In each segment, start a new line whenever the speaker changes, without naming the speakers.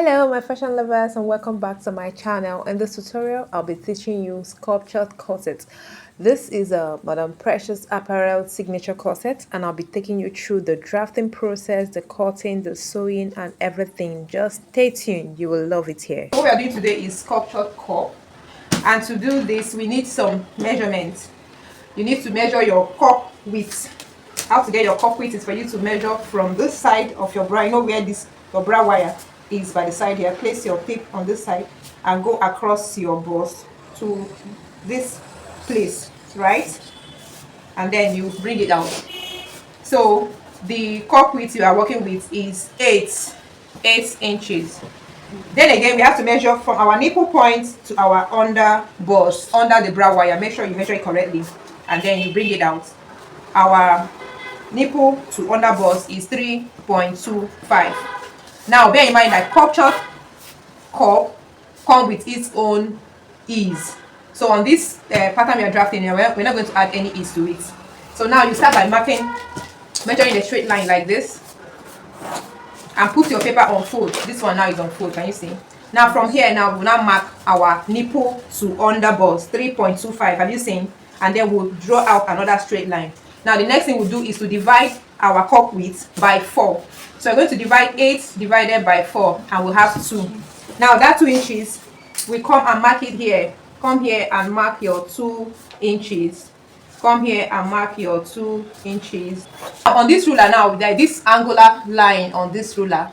Hello my fashion lovers and welcome back to my channel. In this tutorial I'll be teaching you sculptured corset. This is a Madame Precious apparel signature corset and I'll be taking you through the drafting process, the cutting, the sewing and everything. Just stay tuned, you will love it here.
What we are doing today is sculptured cup, and to do this we need some measurements. You need to measure your cup width. How to get your cup width is for you to measure from this side of your bra. You know where this your bra wire is by the side here. Place your tape on this side and go across your bust to this place, right? And then you bring it out. So the cup width you are working with is 8 inches. Then again, we have to measure from our nipple point to our under bust, under the bra wire. Make sure you measure it correctly and then you bring it out. Our nipple to under bust is 3.25. Now bear in mind that sculptured cup comes with its own ease. So on this pattern we are drafting, we're not going to add any ease to it. So now you start by measuring a straight line like this, and put your paper on fold. This one now is on fold, can you see? Now from here, now we'll now mark our nipple to under bust 3.25. Have you seen? And then we'll draw out another straight line. Now the next thing we'll do is to divide our cup width by 4. So we're going to divide 8 divided by 4 and we'll have 2. Now that 2 inches, we come and mark it here. Come here and mark your 2 inches. Come here and mark your 2 inches. On this ruler now, there is this angular line on this ruler.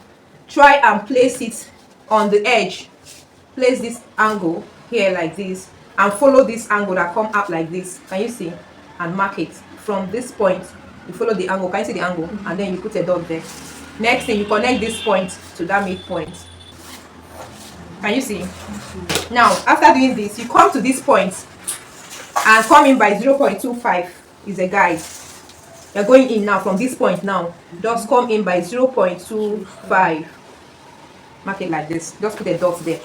Try and place it on the edge. Place this angle here like this and follow this angle that come up like this. Can you see? And mark it from this point. You follow the angle. Can you see the angle? And then you put a dot there. Next thing, you connect this point to that midpoint. Can you see? Now after doing this, you come to this point and come in by 0.25 is a guide. You're going in now from this point. Now just come in by 0.25. Mark it like this. Just put a dot there.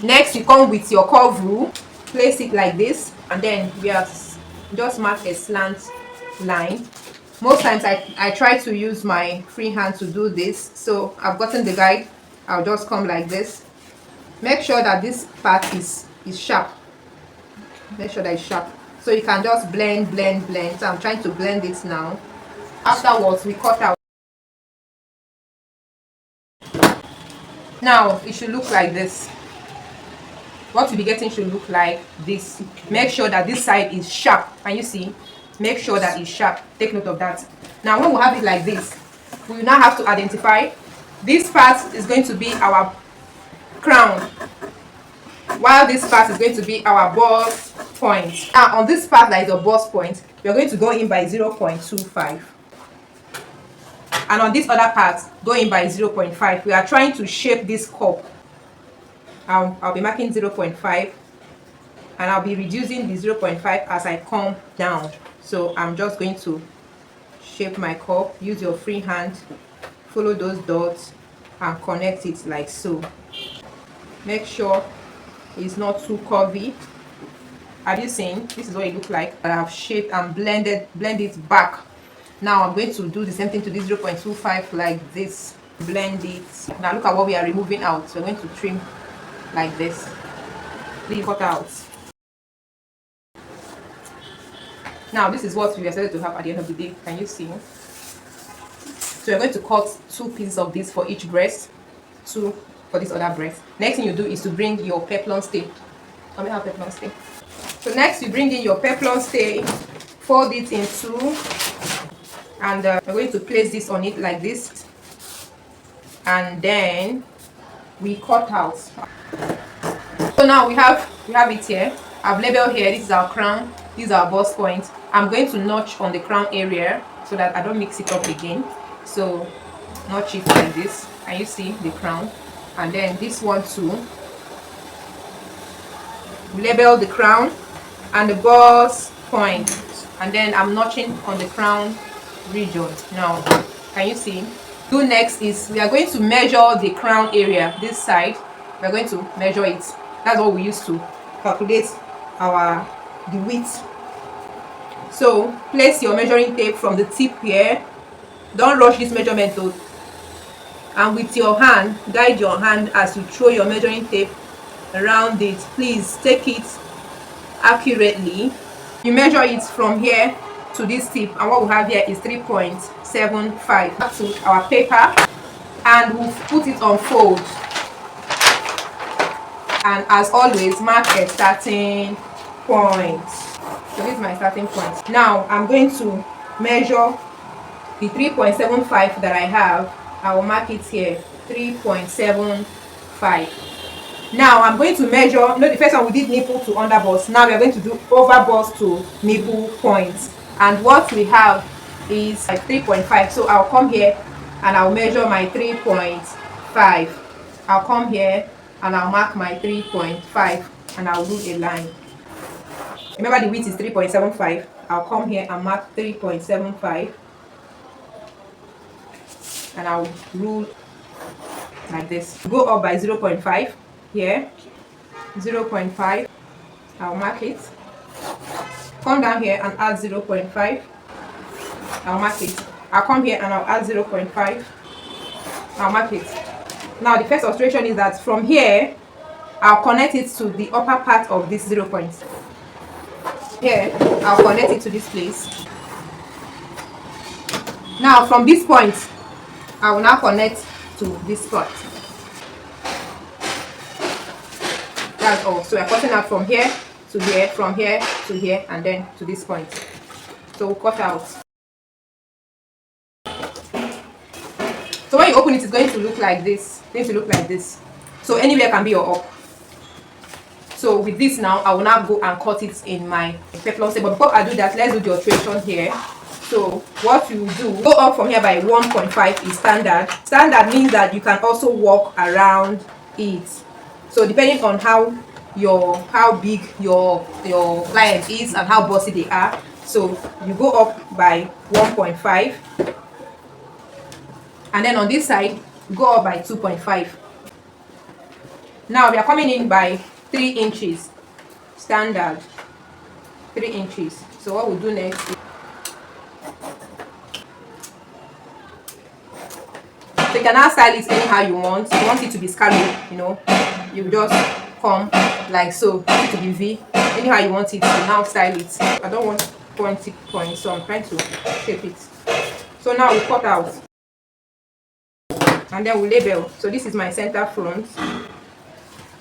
Next, you come with your curve rule, place it like this, and then we are just mark a slant line. Most times I try to use my free hand to do this, so I've gotten the guide. I'll just come like this. Make sure that this part is sharp. Make sure that it's sharp, so you can just blend. So I'm trying to blend it now. Afterwards, we cut out. Now it should look like this. What you'll be getting should look like this. Make sure that this side is sharp. Can you see? Make sure that it's sharp. Take note of that. Now when we have it like this, we will now have to identify this part is going to be our crown, while this part is going to be our bust point. Now on this part that is a bust point, we are going to go in by 0.25. And on this other part, go in by 0.5. We are trying to shape this cup. I'll be marking 0.5 and I'll be reducing the 0.5 as I come down. So I'm just going to shape my cup. Use your free hand, follow those dots and connect it like so. Make sure it's not too curvy. Have you seen? This is what it looks like. I have shaped and blend it back. Now I'm going to do the same thing to this 0.25 like this. Blend it. Now look at what we are removing out. So we're going to trim like this. Leave cut out. Now this is what we decided to have at the end of the day. Can you see? So we're going to cut 2 pieces of this for each breast, 2 for this other breast. Next thing you do is to bring your peplum stay. Let me have peplum stay. So next you bring in your peplum stay, fold it in 2, and we're going to place this on it like this, and then we cut out. So now we have it here. I've labeled here. This is our crown. This is our bust point. I'm going to notch on the crown area so that I don't mix it up again. So notch it like this. Can you see the crown? And then this one too. Label the crown and the bust point, and then I'm notching on the crown region. Now can you see? Do next is we are going to measure the crown area. This side we're going to measure it. That's what we use to calculate the width. So place your measuring tape from the tip here. Don't rush this measurement though. and with your hand, guide your hand as you throw your measuring tape around it. Please take it accurately. You measure it from here to this tip, and what we have here is 3.75. Back to our paper, and we'll put it on fold, and as always mark a starting point. So this is my starting point. Now I'm going to measure the 3.75 that I have. I will mark it here, 3.75. Now I'm going to measure, the first one we did nipple to underbust. Now we are going to do overbust to nipple points, and what we have is like 3.5. So I'll come here and I'll measure my 3.5. I'll come here and I'll mark my 3.5 and I'll do a line. Remember the width is 3.75. I'll come here and mark 3.75 and I'll rule like this. Go up by 0.5 here, 0.5. I'll mark it. Come down here and add 0.5. I'll mark it. I'll come here and I'll add 0.5. I'll mark it. Now the first illustration is that from here I'll connect it to the upper part of this 0 point. Here I'll connect it to this place. Now from this point I will now connect to this spot. That's all. So we're cutting out from here to here, from here to here, and then to this point. So we'll cut out. So when you open it, it's going to look like this. It's going to look like this. So anywhere can be your up. So with this now, I will now go and cut it in my peplum tape. But before I do that, let's do the alteration here. So what you do, go up from here by 1.5 is standard. Standard means that you can also walk around it. So depending on how big your client is and how bossy they are, so you go up by 1.5, and then on this side go up by 2.5. Now we are coming in by 3 inches. Standard 3 inches. So what we'll do next is, so you can now style it anyhow you want. If you want it to be scallop, you just come like so, it to be V. Anyhow you want it, to now style it. I don't want pointy points, so I'm trying to shape it. So now we cut out, and then we label. So this is my center front,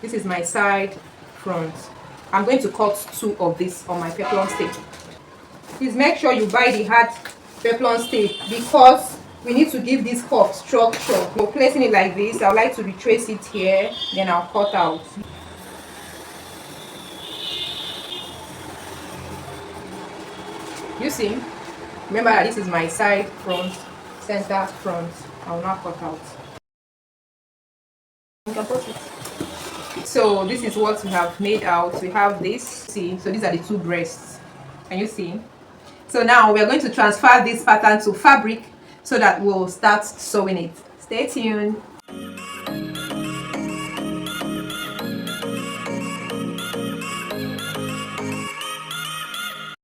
this is my side front. I'm going to cut 2 of this on my peplum tape. Please make sure you buy the hard peplum tape because we need to give this cup structure. We're placing it like this. I would like to retrace it here, then I'll cut out. You see, remember that this is my side front, center front. I will now cut out. You can put it. So this is what we have made out. We have this. See, so these are the 2 breasts. Can you see? So now we are going to transfer this pattern to fabric so that we'll start sewing it. Stay tuned.